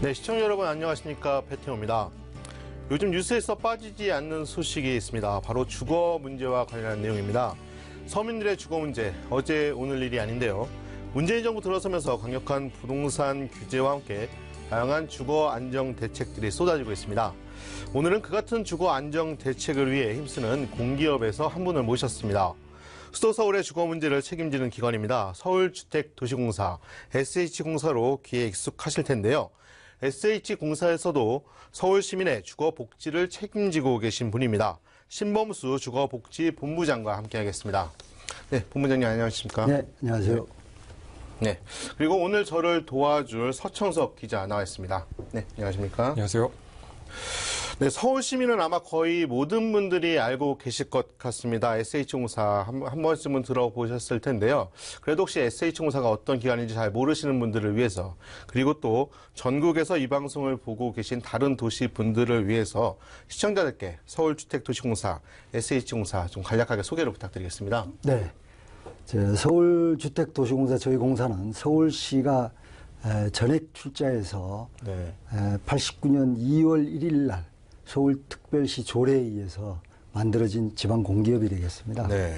네, 시청자 여러분 안녕하십니까, 배태호입니다. 요즘 뉴스에서 빠지지 않는 소식이 있습니다. 바로 주거 문제와 관련한 내용입니다. 서민들의 주거 문제, 어제 오늘 일이 아닌데요. 문재인 정부 들어서면서 강력한 부동산 규제와 함께 다양한 주거 안정 대책들이 쏟아지고 있습니다. 오늘은 그 같은 주거 안정 대책을 위해 힘쓰는 공기업에서 한 분을 모셨습니다. 수도 서울의 주거 문제를 책임지는 기관입니다. 서울주택도시공사, SH공사로 귀에 익숙하실 텐데요. SH공사에서도 서울 시민의 주거 복지를 책임지고 계신 분입니다. 신범수 주거복지본부장과 함께하겠습니다. 네, 본부장님 안녕하십니까? 네, 안녕하세요. 네, 그리고 오늘 저를 도와줄 서청석 기자 나와 있습니다. 네, 안녕하십니까? 안녕하세요. 네, 서울 시민은 아마 거의 모든 분들이 알고 계실 것 같습니다. SH공사 한 번쯤은 들어보셨을 텐데요. 그래도 혹시 SH공사가 어떤 기관인지 잘 모르시는 분들을 위해서, 그리고 또 전국에서 이 방송을 보고 계신 다른 도시 분들을 위해서 시청자들께 서울주택도시공사, SH공사 좀 간략하게 소개를 부탁드리겠습니다. 네, 서울주택도시공사 저희 공사는 서울시가 전액 출자해서 89년 2월 1일 날 서울특별시 조례에 의해서 만들어진 지방 공기업이 되겠습니다. 네.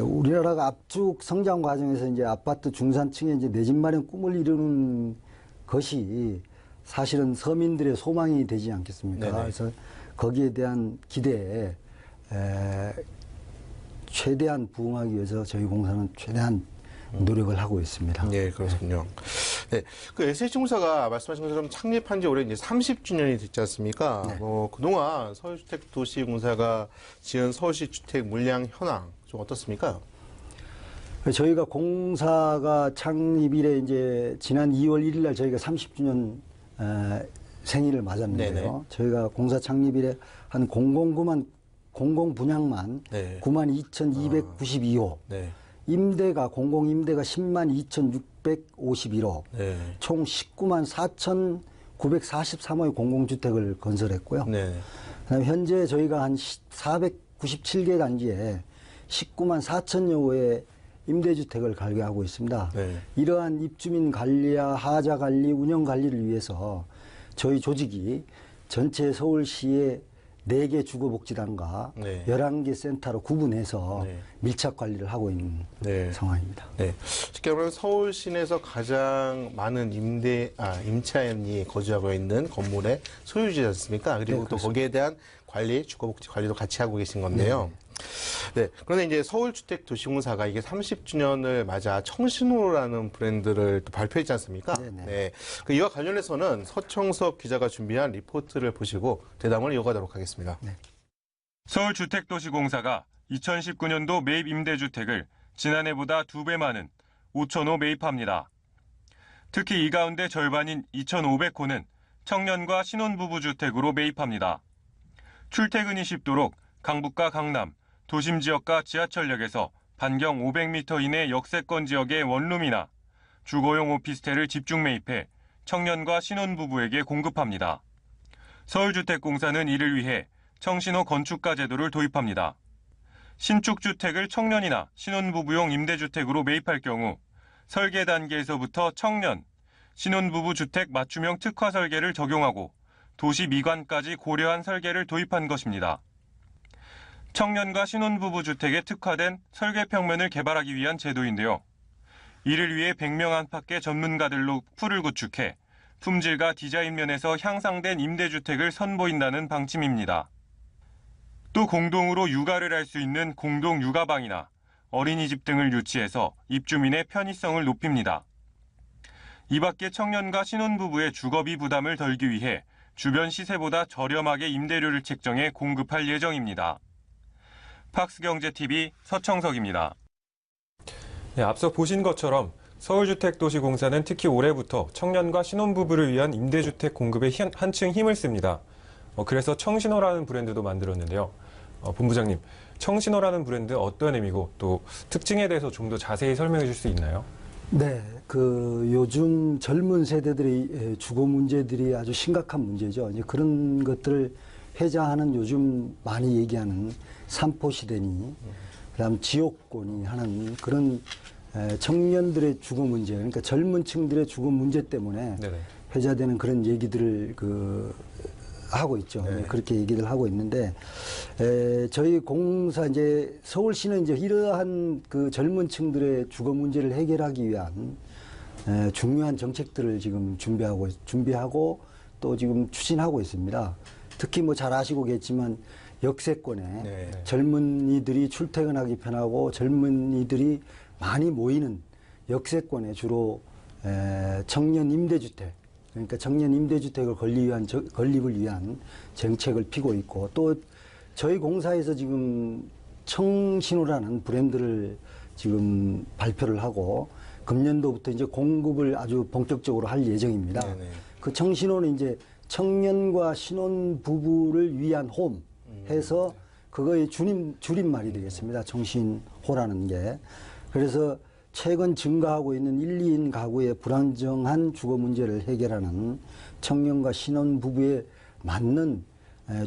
우리나라가 압축 성장 과정에서 이제 아파트 중산층의 이제 내 집 마련 꿈을 이루는 것이 사실은 서민들의 소망이 되지 않겠습니까? 네네. 그래서 거기에 대한 기대에 최대한 부응하기 위해서 저희 공사는 최대한 노력을 하고 있습니다. 네, 그렇군요. 네, 그 SH공사가 말씀하신 것처럼 창립한 지 올해 이제 30주년이 됐지 않습니까? 네. 그동안 서울주택도시공사가 지은 서울시 주택 물량 현황 좀 어떻습니까? 저희가 공사가 창립 이래 이제 지난 2월 1일 날 저희가 30주년 생일을 맞았는데요. 네네. 저희가 공사 창립 이래 한 공공 분양만 네. 92,292호, 네. 공공임대가 102,651호, 네. 총 194,943호의 공공주택을 건설했고요. 네. 그다음에 현재 저희가 한 497개 단지에 194,000여 호의 임대주택을 관리하고 있습니다. 네. 이러한 입주민 관리와 하자 관리, 운영 관리를 위해서 저희 조직이 전체 서울시의 4개 주거복지단과 네. 11개 센터로 구분해서 네. 밀착 관리를 하고 있는 네. 상황입니다. 네. 쉽게 말하면 서울 시내에서 가장 많은 임차인이 거주하고 있는 건물의 소유주지 않습니까? 그리고 네, 또 거기에 대한 관리, 주거복지 관리도 같이 하고 계신 건데요. 네. 그런데 이제 서울주택도시공사가 이게 30주년을 맞아 청신호라는 브랜드를 또 발표했지 않습니까? 네네. 네. 이와 관련해서는 서청석 기자가 준비한 리포트를 보시고 대담을 이어가도록 하겠습니다. 네. 서울주택도시공사가 2019년도 매입 임대주택을 지난해보다 2배 많은 5,000호 매입합니다. 특히 이 가운데 절반인 2,500호는 청년과 신혼부부 주택으로 매입합니다. 출퇴근이 쉽도록 강북과 강남, 도심 지역과 지하철역에서 반경 500m 이내 역세권 지역의 원룸이나 주거용 오피스텔을 집중 매입해 청년과 신혼부부에게 공급합니다. 서울주택공사는 이를 위해 청신호 건축가 제도를 도입합니다. 신축 주택을 청년이나 신혼부부용 임대주택으로 매입할 경우 설계 단계에서부터 청년, 신혼부부 주택 맞춤형 특화 설계를 적용하고 도시 미관까지 고려한 설계를 도입한 것입니다. 청년과 신혼부부 주택에 특화된 설계 평면을 개발하기 위한 제도인데요. 이를 위해 100명 안팎의 전문가들로 풀을 구축해 품질과 디자인 면에서 향상된 임대주택을 선보인다는 방침입니다. 또 공동으로 육아를 할 수 있는 공동 육아방이나 어린이집 등을 유치해서 입주민의 편의성을 높입니다. 이 밖에 청년과 신혼부부의 주거비 부담을 덜기 위해 주변 시세보다 저렴하게 임대료를 책정해 공급할 예정입니다. 팍스경제TV 서청석입니다. 네, 앞서 보신 것처럼 서울주택도시공사는 특히 올해부터 청년과 신혼부부를 위한 임대주택 공급에 한층 힘을 씁니다. 그래서 청신호라는 브랜드도 만들었는데요. 본부장님, 청신호라는 브랜드 어떤 의미고 또 특징에 대해서 좀 더 자세히 설명해 줄 수 있나요? 네, 요즘 젊은 세대들의 주거 문제들이 아주 심각한 문제죠. 이제 그런 것들을 회자하는 요즘 많이 얘기하는 삼포시대니, 그다음 지옥고니 하는 그런 청년들의 주거 문제, 그러니까 젊은 층들의 주거 문제 때문에 네네. 회자되는 그런 얘기들을 하고 있죠. 네. 그렇게 얘기를 하고 있는데, 저희 공사 이제 서울시는 이제 이러한 그 젊은 층들의 주거 문제를 해결하기 위한 중요한 정책들을 지금 준비하고 또 지금 추진하고 있습니다. 특히 뭐 잘 아시고겠지만 역세권에 네. 젊은이들이 출퇴근하기 편하고 젊은이들이 많이 모이는 역세권에 주로 청년 임대주택, 그러니까 청년 임대주택을 건립을 위한 정책을 피고 있고, 또 저희 공사에서 지금 청신호라는 브랜드를 지금 발표를 하고 금년도부터 이제 공급을 아주 본격적으로 할 예정입니다. 네네. 그 청신호는 이제 청년과 신혼 부부를 위한 홈 해서 그거의 줄임말이 되겠습니다. 청신호라는 게. 그래서 최근 증가하고 있는 1, 2인 가구의 불안정한 주거 문제를 해결하는 청년과 신혼 부부에 맞는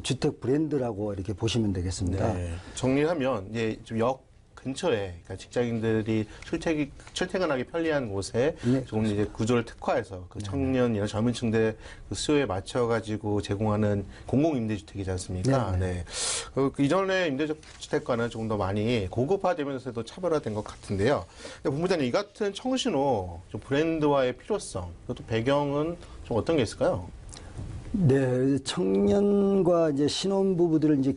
주택 브랜드라고 이렇게 보시면 되겠습니다. 네. 정리하면 이제 좀 역 근처에, 그러니까 직장인들이 출퇴근하기 편리한 곳에 네, 조금 이제 구조를 특화해서 그 청년이나 젊은 층들의 그 수요에 맞춰가지고 제공하는 공공임대주택이지 않습니까? 네. 그 이전에 임대주택과는 조금 더 많이 고급화되면서도 차별화된 것 같은데요. 근데 본부장님, 이 같은 청신호 좀 브랜드화의 필요성, 또 배경은 좀 어떤 게 있을까요? 네, 청년과 이제 신혼부부들은 이제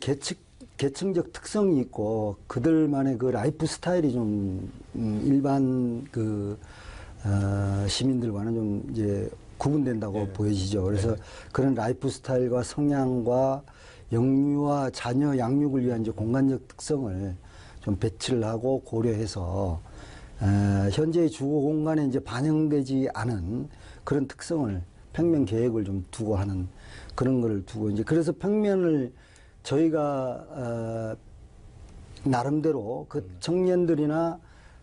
계층적 특성이 있고 그들만의 그 라이프 스타일이 좀 일반 시민들과는 좀 이제 구분된다고 보여지죠. 그래서 그런 라이프 스타일과 성향과 영유아 자녀 양육을 위한 이제 공간적 특성을 좀 배치를 하고 고려해서 현재의 주거 공간에 이제 반영되지 않은 그런 특성을 평면 계획을 좀 두고 하는 그런 거를 두고 이제 그래서 평면을 저희가 나름대로 그 청년들이나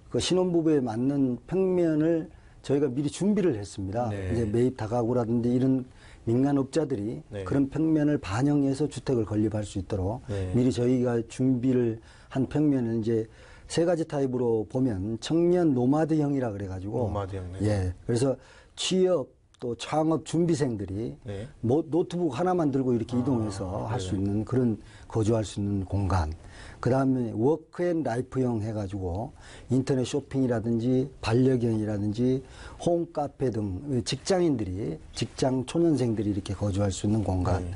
그 신혼부부에 맞는 평면을 저희가 미리 준비를 했습니다. 네. 이제 매입 다가구라든지 이런 민간업자들이 네. 그런 평면을 반영해서 주택을 건립할 수 있도록 네. 미리 저희가 준비를 한 평면을 이제 세 가지 타입으로 보면 청년 노마드형이라 그래가지고 노마드형, 네. 예, 그래서 취업 또 창업 준비생들이 네. 노트북 하나만 들고 이렇게 이동해서 할 수 있는 그런 거주할 수 있는 공간. 그 다음에 워크앤라이프형 해가지고 인터넷 쇼핑이라든지 반려견이라든지 홈카페 등 직장인들이 직장 초년생들이 이렇게 거주할 수 있는 공간.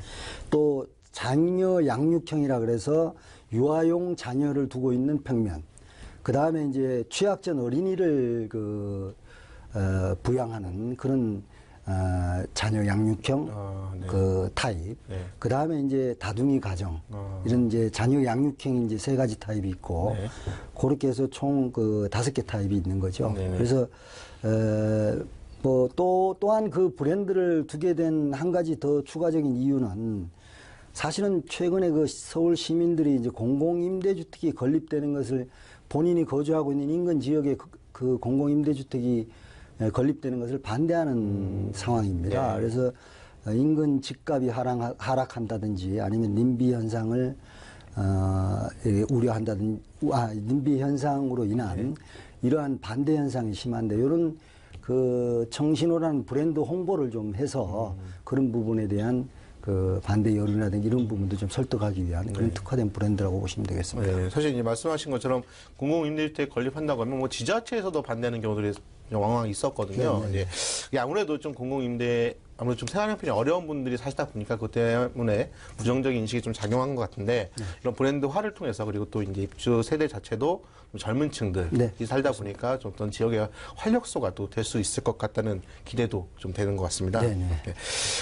또 자녀 양육형이라 그래서 유아용 자녀를 두고 있는 평면. 그 다음에 이제 취약전 어린이를 부양하는 그런 자녀 양육형 네. 그 타입. 네. 그 다음에 이제 다둥이 가정. 이런 이제 자녀 양육형이 이제 세 가지 타입이 있고, 네. 그렇게 해서 총 그 5개 타입이 있는 거죠. 네네. 그래서, 또한 그 브랜드를 두게 된 한 가지 더 추가적인 이유는 사실은 최근에 그 서울 시민들이 이제 공공임대주택이 건립되는 것을 본인이 거주하고 있는 인근 지역에 그 공공임대주택이 건립되는 것을 반대하는 상황입니다. 네. 그래서 인근 집값이 하락한다든지 아니면 님비 현상을 우려한다든지, 님비 현상으로 인한 이러한 반대 현상이 심한데 이런 그 청신호라는 브랜드 홍보를 좀 해서 그런 부분에 대한 그 반대 여론이라든지 이런 부분도 좀 설득하기 위한 그런 특화된 브랜드라고 보시면 되겠습니다. 네, 사실 이제 말씀하신 것처럼 공공임대주택 건립한다고 하면 뭐 지자체에서도 반대하는 경우들이 왕왕 있었거든요. 네, 네. 이제 이게 아무래도 좀 공공임대 아무래도 좀 생활 형편이 어려운 분들이 사시다 보니까 그것 때문에 부정적인 인식이 좀 작용한 것 같은데 이런 브랜드화를 통해서 그리고 또 이제 입주 세대 자체도 좀 젊은 층들이 네, 살다 보니까 좀 어떤 지역의 활력소가 또 될 수 있을 것 같다는 기대도 좀 되는 것 같습니다. 네, 네. 네.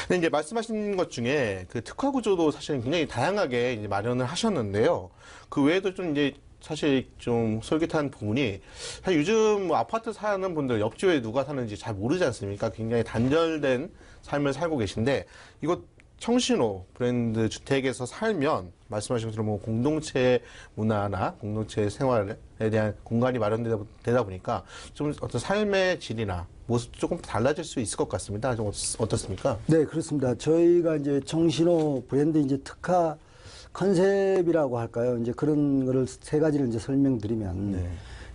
근데 이제 말씀하신 것 중에 그 특화 구조도 사실 굉장히 다양하게 이제 마련을 하셨는데요. 그 외에도 좀 이제 사실 좀 솔깃한 부분이 사실 요즘 뭐 아파트 사는 분들 옆집에 누가 사는지 잘 모르지 않습니까? 굉장히 단절된 삶을 살고 계신데 이것 청신호 브랜드 주택에서 살면 말씀하신 것처럼 뭐 공동체 문화나 공동체 생활에 대한 공간이 마련되다 보니까 좀 어떤 삶의 질이나 모습도 조금 달라질 수 있을 것 같습니다. 좀 어떻습니까? 네, 그렇습니다. 저희가 이제 청신호 브랜드 이제 특화 컨셉이라고 할까요? 이제 그런 거를 세 가지를 이제 설명드리면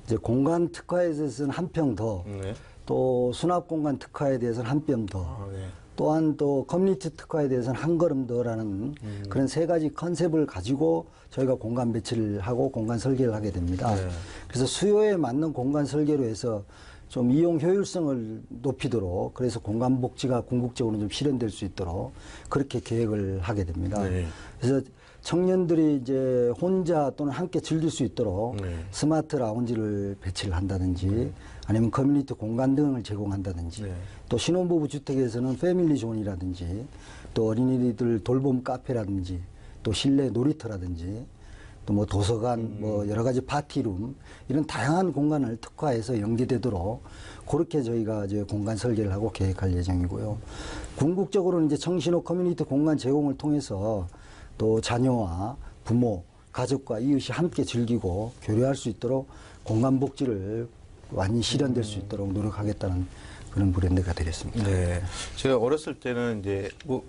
이제 공간 특화에 대해서는 한 평 더, 네. 또 수납 공간 특화에 대해서는 한 뼘 더, 네. 또한 또 커뮤니티 특화에 대해서는 한 걸음 더라는 그런 세 가지 컨셉을 가지고 저희가 공간 배치를 하고 공간 설계를 하게 됩니다. 네. 그래서 수요에 맞는 공간 설계로 해서 좀 이용 효율성을 높이도록 그래서 공간 복지가 궁극적으로 좀 실현될 수 있도록 그렇게 계획을 하게 됩니다. 네. 그래서 청년들이 이제 혼자 또는 함께 즐길 수 있도록 네. 스마트 라운지를 배치를 한다든지 아니면 커뮤니티 공간 등을 제공한다든지 네. 또 신혼부부 주택에서는 패밀리 존이라든지 또 어린이들 돌봄 카페라든지 또 실내 놀이터라든지 또 뭐 도서관 뭐 여러 가지 파티룸 이런 다양한 공간을 특화해서 연계되도록 그렇게 저희가 이제 공간 설계를 하고 계획할 예정이고요. 궁극적으로는 이제 청신호 커뮤니티 공간 제공을 통해서 또 자녀와 부모, 가족과 이웃이 함께 즐기고 교류할 수 있도록 공간 복지를 완전히 실현될 수 있도록 노력하겠다는 그런 브랜드가 되겠습니다. 네. 제가 어렸을 때는 이제 뭐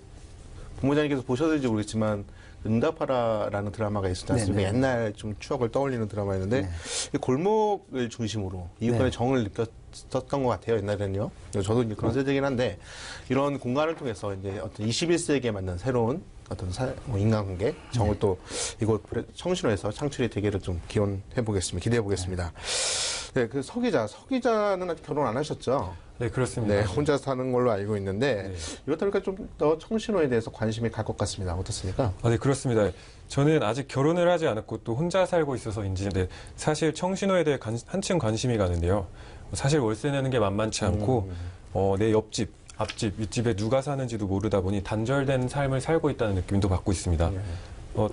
부모님께서 보셨는지 모르겠지만 응답하라라는 드라마가 있었지 않습니까? 네네. 옛날 좀 추억을 떠올리는 드라마였는데 네. 이 골목을 중심으로 이웃 간의 네. 정을 느꼈었던 것 같아요. 옛날에는요. 저도 이제 그런 세대긴 한데 이런 공간을 통해서 이제 어떤 21세기에 맞는 새로운 어떤 뭐 인간관계 정을 또 이곳 청신호에서 창출이 되기를 좀 기대해 보겠습니다. 네, 그 서 기자는 아직 결혼 안 하셨죠? 네, 그렇습니다. 네, 혼자 사는 걸로 알고 있는데 네. 이렇다 보니까 좀 더 청신호에 대해서 관심이 갈 것 같습니다. 어떻습니까? 네, 그렇습니다. 저는 아직 결혼을 하지 않았고 또 혼자 살고 있어서인지 사실 청신호에 대해 한층 관심이 가는데요. 사실 월세 내는 게 만만치 않고 내 옆집, 앞집, 윗집에 누가 사는지도 모르다 보니 단절된 삶을 살고 있다는 느낌도 받고 있습니다.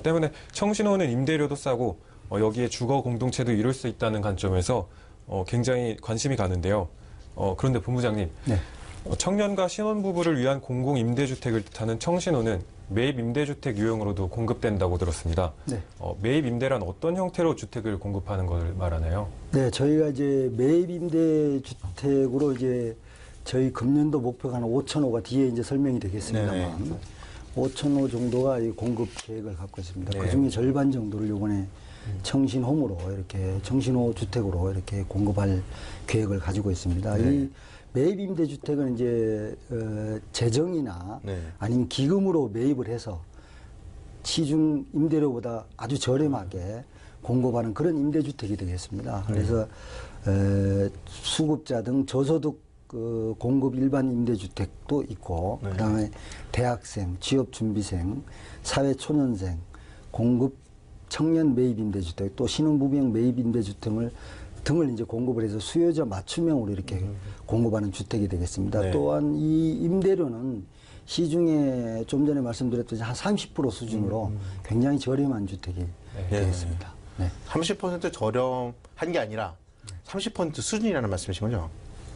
때문에 청신호는 임대료도 싸고 여기에 주거 공동체도 이룰 수 있다는 관점에서 굉장히 관심이 가는데요. 그런데 본부장님, 네. 청년과 신혼부부를 위한 공공임대주택을 뜻하는 청신호는 매입 임대주택 유형으로도 공급된다고 들었습니다. 네. 매입 임대란 어떤 형태로 주택을 공급하는 걸 말하나요? 네, 저희가 이제 매입 임대 주택으로 이제 저희 금년도 목표가 한 5,000호가 뒤에 이제 설명이 되겠습니다만 5,000호 정도가 이 공급 계획을 갖고 있습니다. 네. 그 중에 절반 정도를 이번에 청신홈으로 이렇게 청신호 주택으로 이렇게 공급할 계획을 가지고 있습니다. 네. 이 매입 임대 주택은 이제 재정이나 네. 아니면 기금으로 매입을 해서 시중 임대료보다 아주 저렴하게 공급하는 그런 임대주택이 되겠습니다. 그래서 수급자 등 저소득 공급 일반 임대주택도 있고 네. 그다음에 대학생, 취업준비생, 사회초년생 공급 청년 매입 임대주택 또 신혼부부형 매입 임대주택을 등을 이제 공급을 해서 수요자 맞춤형으로 이렇게 공급하는 주택이 되겠습니다. 네. 또한 이 임대료는 시중에 좀 전에 말씀드렸듯이 한 30% 수준으로 굉장히 저렴한 주택이 되겠습니다. 네. 30% 저렴한 게 아니라 30% 수준이라는 말씀이신 거죠?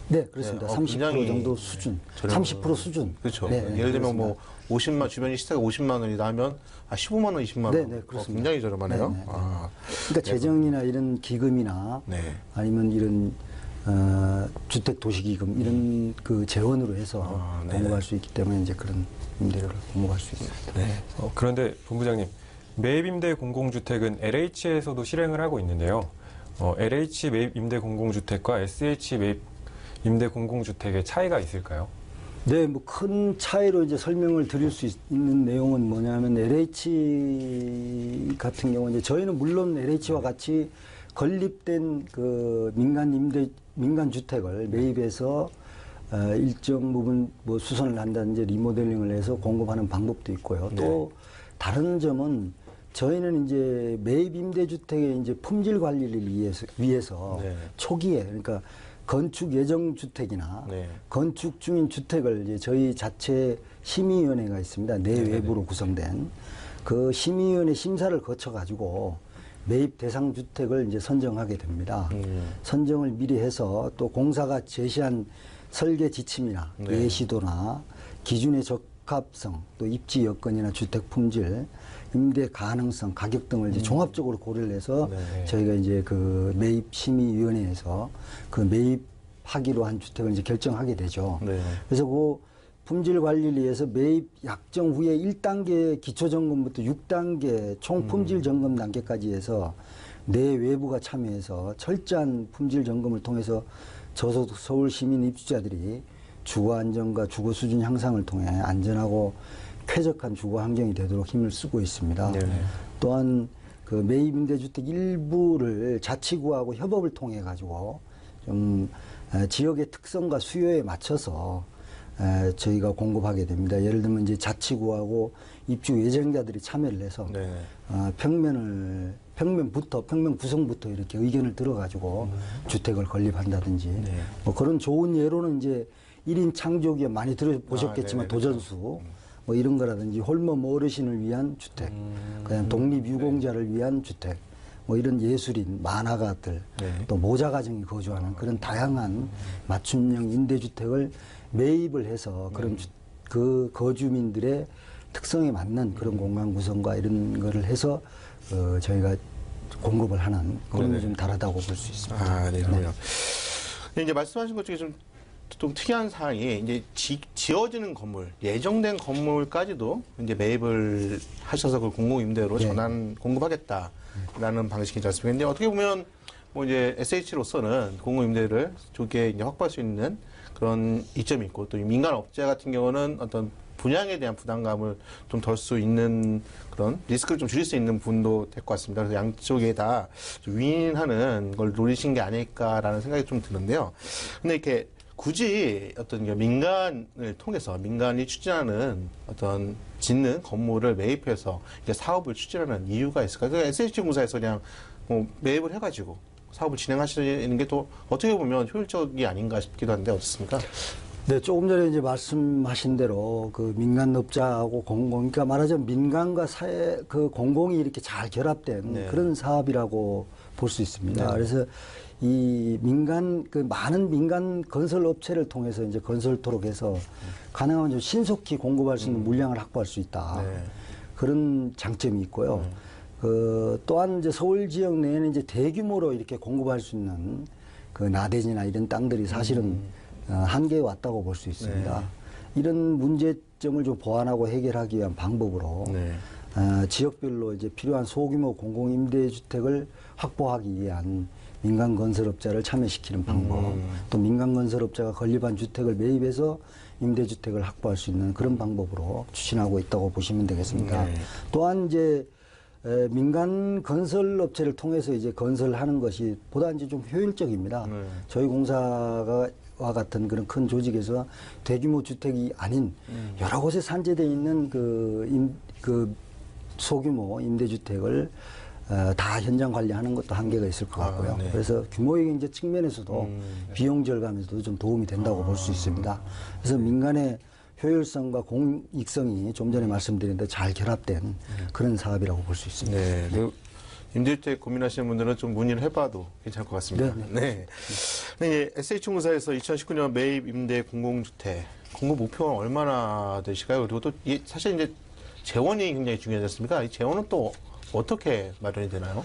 네, 그렇습니다. 네, 30% 굉장히 정도 수준, 저렴한 30% 수준. 그렇죠. 네, 네, 예를 들면 그렇습니다. 뭐 50만 주변이 시세가 50만 원이다 하면 15만 원, 20만 원. 네, 네, 그렇습니다. 굉장히 저렴하네요. 네, 네, 네. 아, 그러니까 재정이나 이런 기금이나 네. 아니면 이런 주택 도시기금 이런 그 재원으로 해서 네. 공급할 수 있기 때문에 이제 그런 임대료를 공급할 수 있습니다. 네. 그런데 본부장님, 매입 임대 공공주택은 LH에서도 실행을 하고 있는데요. LH 매입 임대 공공주택과 SH 매입 임대 공공주택의 차이가 있을까요? 네, 뭐 큰 차이로 이제 설명을 드릴 수 있는 내용은 뭐냐면 LH 같은 경우 이제 저희는 물론 LH와 같이 건립된 그 민간 주택을 매입해서 일정 부분 뭐 수선을 한다든지 리모델링을 해서 공급하는 방법도 있고요. 또 다른 점은 저희는 이제 매입 임대주택의 이제 품질 관리를 위해서 네. 초기에 그러니까 건축 예정 주택이나 네. 건축 중인 주택을 이제 저희 자체 심의위원회가 있습니다. 내외부로 구성된 그 심의위원회 심사를 거쳐 가지고 매입 대상 주택을 이제 선정하게 됩니다. 선정을 미리 해서 또 공사가 제시한 설계 지침이나 네. 예시도나 기준의 적합성, 또 입지 여건이나 주택 품질, 임대 가능성, 가격 등을 이제 종합적으로 고려를 해서 네. 저희가 이제 그 매입 심의위원회에서 그 매입하기로 한 주택을 이제 결정하게 되죠. 네. 그래서 그 품질 관리를 위해서 매입 약정 후에 1단계 기초점검부터 6단계 총 품질 점검 단계까지 해서 내외부가 참여해서 철저한 품질 점검을 통해서 저소득 서울 시민 입주자들이 주거 안정과 주거 수준 향상을 통해 안전하고 쾌적한 주거 환경이 되도록 힘을 쓰고 있습니다. 네. 또한 그 매입 임대주택 일부를 자치구하고 협업을 통해 가지고 좀 지역의 특성과 수요에 맞춰서 저희가 공급하게 됩니다. 예를 들면 이제 자치구하고 입주 예정자들이 참여를 해서 네. 평면 구성부터 이렇게 의견을 들어가지고 주택을 건립한다든지 네. 뭐 그런 좋은 예로는 이제 1인 창조기업 많이 들어보셨겠지만 네네, 도전수 뭐 이런 거라든지 홀몸 어르신을 위한 주택, 그다음 독립유공자를 위한 주택, 뭐 이런 예술인, 만화가들, 네. 또 모자 가정이 거주하는 그런 다양한 맞춤형 임대주택을 매입을 해서 그런 그 거주민들의 특성에 맞는 그런 공간 구성과 이런 거를 해서 저희가 공급을 하는 그런 게 좀 다르다고 볼 수 있습니다. 아, 네, 그럼요. 이제 말씀하신 것 중에 좀 특이한 사항이 이제 지어지는 건물, 예정된 건물까지도 이제 매입을 하셔서 그 공공임대로 네. 전환 공급하겠다라는 방식이지 않습니까? 근데 어떻게 보면 뭐 이제 SH로서는 공공임대를 좋게 이제 확보할 수 있는 그런 이점이 있고 또 민간 업체 같은 경우는 어떤 분양에 대한 부담감을 좀 덜 수 있는 그런 리스크를 좀 줄일 수 있는 부분도 될 것 같습니다. 그래서 양쪽에 다 윈윈하는 걸 노리신 게 아닐까라는 생각이 좀 드는데요. 근데 이렇게 굳이 어떤 민간을 통해서 민간이 추진하는 어떤 짓는 건물을 매입해서 이제 사업을 추진하는 이유가 있을까요? 그러니까 SH공사에서 그냥 뭐 매입을 해가지고 사업을 진행하시는 게 또 어떻게 보면 효율적이 아닌가 싶기도 한데 어떻습니까? 네, 조금 전에 이제 말씀하신 대로 그 민간업자하고 그러니까 말하자면 민간과 사회 그 공공이 이렇게 잘 결합된 네. 그런 사업이라고 볼 수 있습니다. 네. 그래서 이 많은 민간 건설 업체를 통해서 이제 건설토록 해서 가능하면 좀 신속히 공급할 수 있는 물량을 확보할 수 있다. 네. 그런 장점이 있고요. 또한 이제 서울 지역 내에는 이제 대규모로 이렇게 공급할 수 있는 그 나대지나 이런 땅들이 사실은 한계에 왔다고 볼 수 있습니다. 네. 이런 문제점을 좀 보완하고 해결하기 위한 방법으로 네. 지역별로 이제 필요한 소규모 공공임대주택을 확보하기 위한 민간 건설업자를 참여시키는 방법, 또 민간 건설업자가 건립한 주택을 매입해서 임대주택을 확보할 수 있는 그런 방법으로 추진하고 있다고 보시면 되겠습니다. 네. 또한 이제 민간 건설업체를 통해서 이제 건설하는 것이 보다 이제 좀 효율적입니다. 네. 저희 공사와 같은 그런 큰 조직에서 대규모 주택이 아닌 여러 곳에 산재되어 있는 그 소규모 임대주택을 다 현장 관리하는 것도 한계가 있을 것 같고요. 네. 그래서 규모의 경제 측면에서도 비용 절감에서도 좀 도움이 된다고 볼 수 있습니다. 그래서 민간의 효율성과 공익성이 좀 전에 말씀드린 대로 잘 결합된 그런 사업이라고 볼 수 있습니다. 네. 임대주택 고민하시는 분들은 좀 문의를 해봐도 괜찮을 것 같습니다. 네. 네. SH공사에서 2019년 매입 임대 공공주택 공급 목표는 얼마나 되실까요? 그리고 또 사실 이제 재원이 굉장히 중요하지 않습니까? 이 재원은 또 어떻게 마련이 되나요?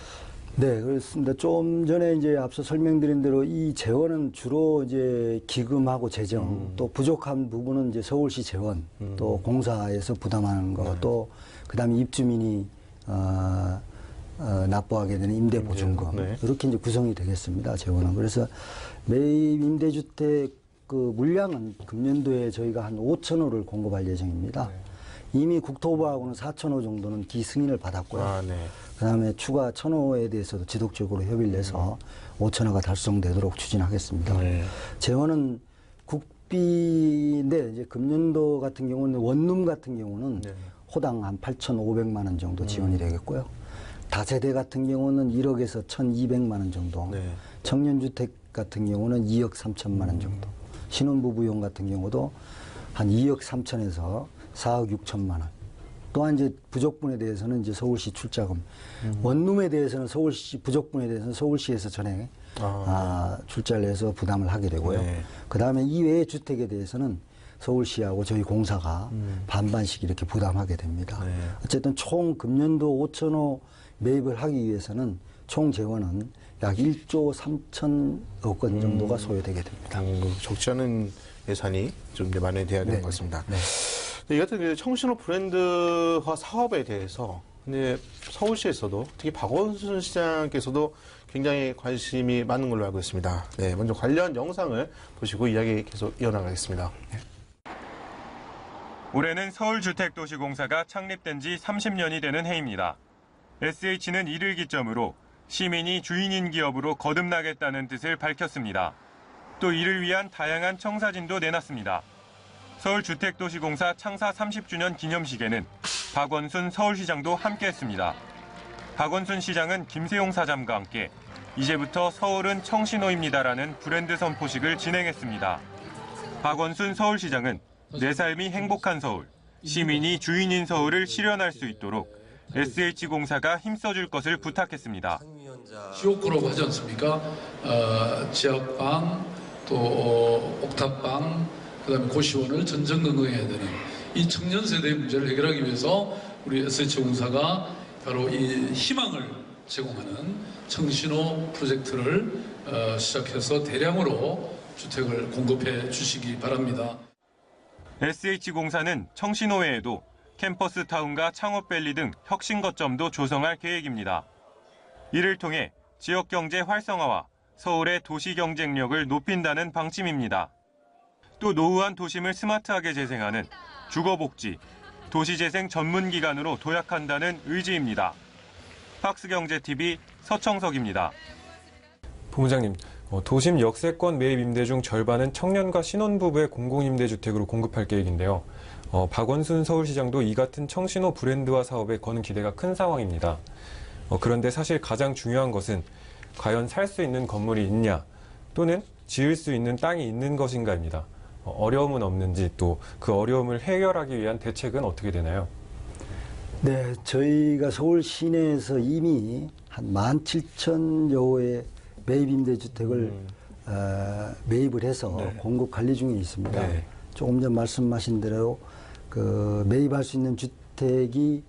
네, 그렇습니다. 좀 전에 이제 앞서 설명드린 대로 이 재원은 주로 이제 기금하고 재정, 또 부족한 부분은 이제 서울시 재원, 또 공사에서 부담하는 거, 또 그다음에 입주민이 납부하게 되는 임대보증금 네. 이렇게 이제 구성이 되겠습니다. 재원은. 그래서 매입 임대주택 그 물량은 금년도에 저희가 한 5,000호를 공급할 예정입니다. 이미 국토부하고는 4,000호 정도는 기승인을 받았고요. 아, 네. 그다음에 추가 1,000호에 대해서도 지속적으로 협의를 해서 5,000호가 달성되도록 추진하겠습니다. 네. 재원은 국비인데 이제 금년도 같은 경우는 원룸 같은 경우는 네. 호당 한 8,500만 원 정도 지원이 되겠고요. 다세대 같은 경우는 1억에서 1,200만 원 정도. 네. 청년주택 같은 경우는 2억 3천만 원 정도. 신혼부부용 같은 경우도 한 2억 3천에서 4억 6천만 원. 또한 이제 부족분에 대해서는 이제 서울시 출자금, 원룸에 대해서는 부족분에 대해서는 서울시에서 전액 출자를 해서 부담을 하게 되고요. 네. 그 다음에 이외의 주택에 대해서는 서울시하고 저희 공사가 반반씩 이렇게 부담하게 됩니다. 네. 어쨌든 총 금년도 5,000호 매입을 하기 위해서는 총 재원은 약 1조 3천억 원 정도가 소요되게 됩니다. 적지 않은 예산이 좀 이제 마련이 돼야 되는 것 같습니다. 네. 이 같은 청신호 브랜드화 사업에 대해서 이제 서울시에서도 특히 박원순 시장께서도 굉장히 관심이 많은 걸로 알고 있습니다. 네, 먼저 관련 영상을 보시고 이야기 계속 이어나가겠습니다. 올해는 서울주택도시공사가 창립된 지 30년이 되는 해입니다. SH는 이를 기점으로 시민이 주인인 기업으로 거듭나겠다는 뜻을 밝혔습니다. 또 이를 위한 다양한 청사진도 내놨습니다. 서울주택도시공사 창사 30주년 기념식에는 박원순 서울시장도 함께했습니다. 박원순 시장은 김세용 사장과 함께 이제부터 서울은 청신호입니다라는 브랜드 선포식을 진행했습니다. 박원순 서울시장은 내 삶이 행복한 서울, 시민이 주인인 서울을 실현할 수 있도록 SH공사가 힘써줄 것을 부탁했습니다. 지옥구라고 하지 않습니까? 지하방, 또 옥탑방, 그다음에 고시원을 전전긍긍해야 되는 이 청년 세대의 문제를 해결하기 위해서 우리 SH공사가 바로 이 희망을 제공하는 청신호 프로젝트를 시작해서 대량으로 주택을 공급해 주시기 바랍니다. SH공사는 청신호 외에도 캠퍼스 타운과 창업밸리 등 혁신 거점도 조성할 계획입니다. 이를 통해 지역 경제 활성화와 서울의 도시 경쟁력을 높인다는 방침입니다. 또 노후한 도심을 스마트하게 재생하는 주거복지, 도시재생 전문기관으로 도약한다는 의지입니다. 박스경제TV 서청석입니다. 본부장님, 도심 역세권 매입 임대 중 절반은 청년과 신혼부부의 공공임대주택으로 공급할 계획인데요. 박원순 서울시장도 이 같은 청신호 브랜드화 사업에 거는 기대가 큰 상황입니다. 그런데 사실 가장 중요한 것은 과연 살 수 있는 건물이 있냐 또는 지을 수 있는 땅이 있는 것인가입니다. 어려움은 없는지 또 그 어려움을 해결하기 위한 대책은 어떻게 되나요? 네, 저희가 서울 시내에서 이미 한 17,000여 호의 매입 임대주택을 매입을 해서 네. 공급 관리 중에 있습니다. 네. 조금 전 말씀하신 대로 그 매입할 수 있는 주택이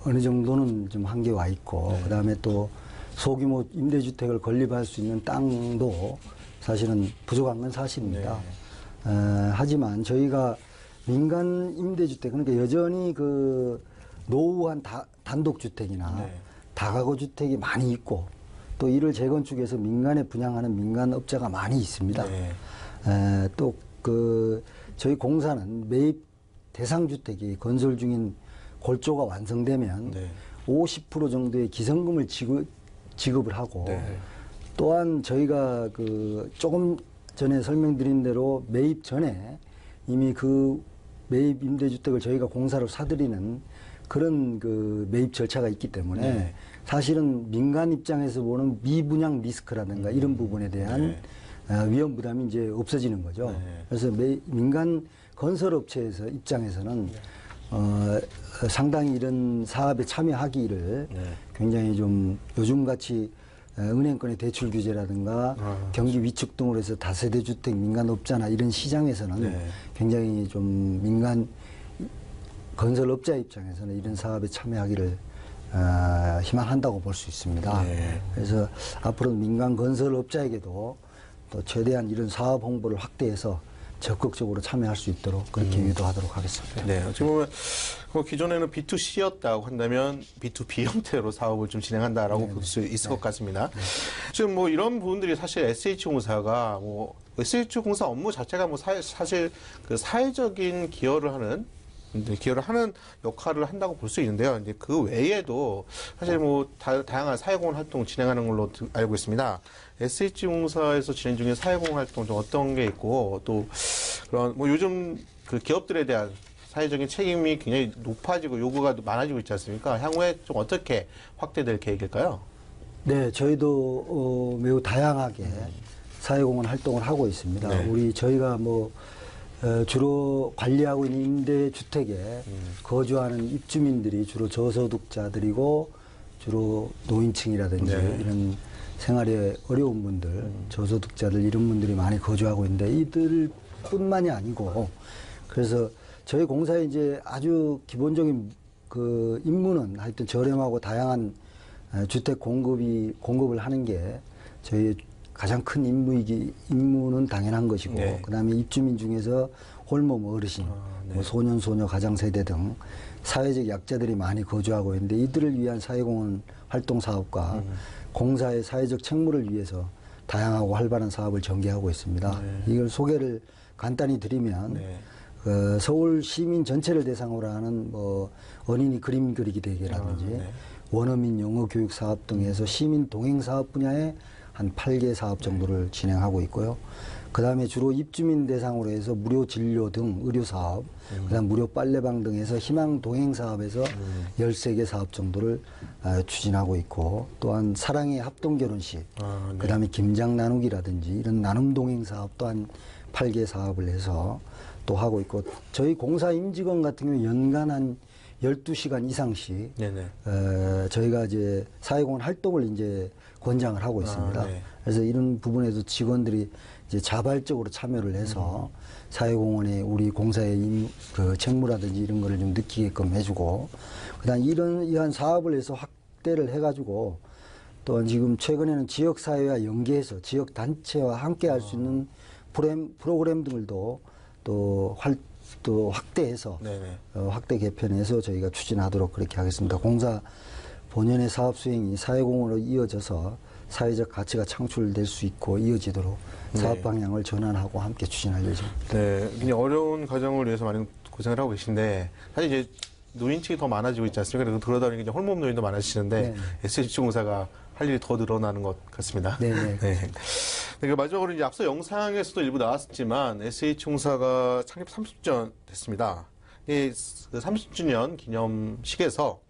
어느 정도는 좀 한계 와 있고, 네. 그다음에 또 소규모 임대주택을 건립할 수 있는 땅도 사실은 부족한 건 사실입니다. 네. 하지만 저희가 민간 임대주택, 그러니까 여전히 그 노후한 단독주택이나 네. 다가구 주택이 많이 있고, 또 이를 재건축해서 민간에 분양하는 민간업자가 많이 있습니다. 네. 또 그 저희 공사는 매입 대상 주택이 건설 중인 골조가 완성되면 네. 50% 정도의 기성금을 지급을 하고, 네. 또한 저희가 그 조금 전에 설명드린 대로 매입 전에 이미 그 매입 임대주택을 저희가 공사로 사들이는 그런 그 매입 절차가 있기 때문에 네. 사실은 민간 입장에서 보는 미분양 리스크라든가 이런 부분에 대한 위험 부담이 이제 없어지는 거죠. 네. 그래서 민간 건설업체에서 입장에서는 상당히 이런 사업에 참여하기를 네. 굉장히 좀 요즘같이 은행권의 대출 규제라든가 경기 위축 등으로 해서 다세대 주택 민간업자나 이런 시장에서는 네. 굉장히 좀 민간 건설업자 입장에서는 이런 사업에 참여하기를 희망한다고 볼 수 있습니다. 네. 그래서 앞으로 민간 건설업자에게도 또 최대한 이런 사업 홍보를 확대해서 적극적으로 참여할 수 있도록 그렇게 유도하도록 하겠습니다. 네, 어찌 보면 기존에는 B2C였다고 한다면 B2B 형태로 사업을 좀 진행한다라고 볼 수 있을 것 같습니다. 지금 뭐 이런 부분들이 사실 SH공사가 SH공사 업무 자체가 사실 그 사회적인 기여를 하는 역할을 한다고 볼 수 있는데요. 이제 그 외에도 사실 다양한 사회공헌 활동 진행하는 걸로 알고 있습니다. SH공사에서 진행 중인 사회공헌 활동 좀 어떤 게 있고, 또 그런 요즘 그 기업들에 대한 사회적인 책임이 굉장히 높아지고 요구가 많아지고 있지 않습니까? 향후에 좀 어떻게 확대될 계획일까요? 네, 저희도 매우 다양하게 사회공헌 활동을 하고 있습니다. 네. 저희가 주로 관리하고 있는 임대주택에 거주하는 입주민들이 주로 저소득자들이고, 주로 노인층이라든지 네. 이런 생활에 어려운 분들, 저소득자들 이런 분들이 많이 거주하고 있는데, 이들뿐만이 아니고, 그래서 저희 공사에 이제 아주 기본적인 그 임무는 하여튼 저렴하고 다양한 주택 공급을 하는 게 저희의 가장 큰 임무는 당연한 것이고, 네. 그다음에 입주민 중에서 홀몸 어르신, 네. 소년, 소녀, 가장세대 등 사회적 약자들이 많이 거주하고 있는데, 이들을 위한 사회공헌 활동 사업과 공사의 사회적 책무를 위해서 다양하고 활발한 사업을 전개하고 있습니다. 이걸 소개를 간단히 드리면 서울 시민 전체를 대상으로 하는 뭐 어린이 그림 그리기 대회라든지 원어민 영어 교육 사업 등에서 시민 동행 사업 분야에 한 8개 사업 정도를 진행하고 있고요. 그 다음에 주로 입주민 대상으로 해서 무료 진료 등 의료 사업, 그 다음 무료 빨래방 등에서 희망 동행 사업에서 13개 사업 정도를 추진하고 있고, 또한 사랑의 합동 결혼식, 그 다음에 김장 나누기라든지 이런 나눔 동행 사업 또한 8개 사업을 해서 또 하고 있고, 저희 공사 임직원 같은 경우 연간 한 12시간 이상씩 저희가 이제 사회공헌 활동을 이제 권장을 하고 있습니다. 그래서 이런 부분에서 직원들이 이제 자발적으로 참여를 해서 사회공헌에 우리 공사의 그 책무라든지 이런 거를 좀 느끼게끔 해주고, 그다음 이러한 사업을 해서 확대를 해가지고 또한 지금 최근에는 지역 사회와 연계해서 지역 단체와 함께 할 수 있는 프로그램 등을도 또 확대해서 확대 개편해서 저희가 추진하도록 그렇게 하겠습니다. 공사 본연의 사업 수행이 사회공헌으로 이어져서 사회적 가치가 창출될 수 있고 이어지도록 사업 방향을 전환하고 함께 추진할 예정입니다. 네, 굉장히 어려운 과정을 위해서 많은 고생을 하고 계신데, 사실 이제 노인층이 더 많아지고 있지 않습니까? 그래서 그러다 보니까 이제 홀몸 노인도 많아지시는데 SH공사가 할 일이 더 늘어나는 것 같습니다. 네. 그러니까 마지막으로 이제 앞서 영상에서도 일부 나왔었지만 SH공사가 창립 30주년 됐습니다. 이 30주년 기념식에서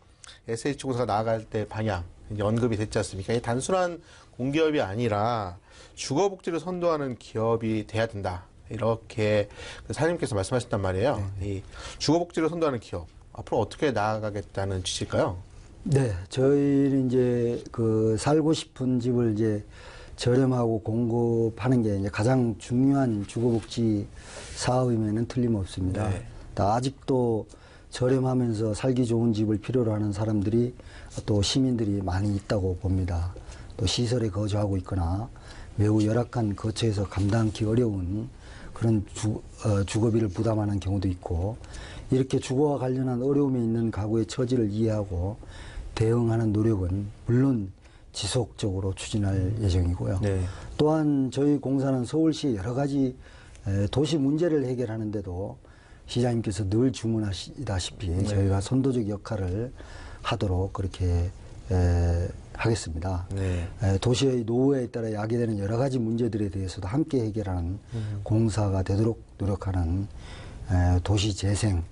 SH공사가 나아갈 때 방향 이제 언급이 됐지 않습니까? 이 단순한 공기업이 아니라 주거복지를 선도하는 기업이 돼야 된다. 이렇게 사장님께서 말씀하셨단 말이에요. 이 주거복지를 선도하는 기업 앞으로 어떻게 나아가겠다는 취지일까요? 네, 저희는 이제 그 살고 싶은 집을 이제 저렴하고 공급하는 게 이제 가장 중요한 주거복지 사업이면은 틀림없습니다. 아직도 저렴하면서 살기 좋은 집을 필요로 하는 사람들이 또 시민들이 많이 있다고 봅니다. 또 시설에 거주하고 있거나 매우 열악한 거처에서 감당하기 어려운 그런 주거비를 부담하는 경우도 있고, 이렇게 주거와 관련한 어려움이 있는 가구의 처지를 이해하고 대응하는 노력은 물론 지속적으로 추진할 예정이고요. 또한 저희 공사는 서울시 여러 가지 도시 문제를 해결하는데도 시장님께서 늘 주문하시다시피 저희가 선도적 역할을 하도록 그렇게 하겠습니다. 도시의 노후에 따라 야기되는 여러 가지 문제들에 대해서도 함께 해결하는 공사가 되도록 노력하는 도시재생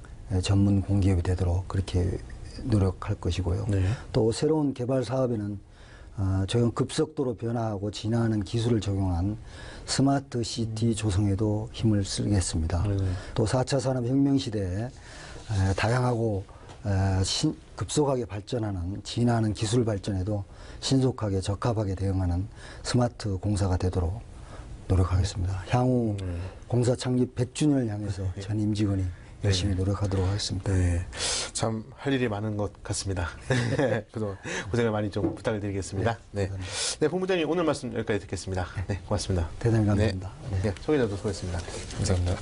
전문 공기업이 되도록 그렇게 노력할 것이고요. 또 새로운 개발 사업에는 최근 급속도로 변화하고 진화하는 기술을 적용한 스마트 시티 조성에도 힘을 쓰겠습니다. 또 4차 산업혁명 시대에 다양하고 급속하게 발전하는 진화하는 기술 발전에도 신속하게 적합하게 대응하는 스마트 공사가 되도록 노력하겠습니다. 향후 공사 창립 100주년을 향해서 전 임직원이 열심히 노력하도록 하겠습니다. 참 할 일이 많은 것 같습니다. 그래서 고생을 많이 좀 부탁을 드리겠습니다. 네, 본부장님 오늘 말씀 여기까지 듣겠습니다. 네, 고맙습니다. 대단히 감사합니다. 소개자도 수고했습니다. 감사합니다.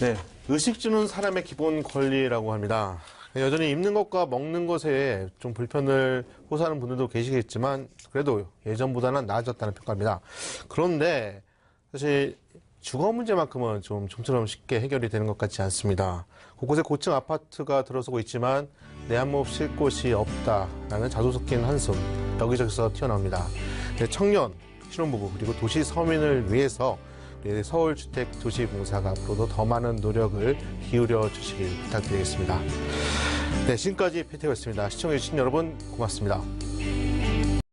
네, 의식 주는 사람의 기본 권리라고 합니다. 여전히 입는 것과 먹는 것에 좀 불편을 호소하는 분들도 계시겠지만 그래도 예전보다는 나아졌다는 평가입니다. 그런데 사실 주거 문제만큼은 좀처럼 쉽게 해결이 되는 것 같지 않습니다. 곳곳에 고층 아파트가 들어서고 있지만 내 한 몫 쉴 곳이 없다라는 자주 섞인 한숨 여기저기서 튀어나옵니다. 청년, 신혼부부 그리고 도시 서민을 위해서 서울주택도시공사가 앞으로도 더 많은 노력을 기울여 주시길 부탁드리겠습니다. 네, 지금까지 PT였습니다. 시청해주신 여러분 고맙습니다.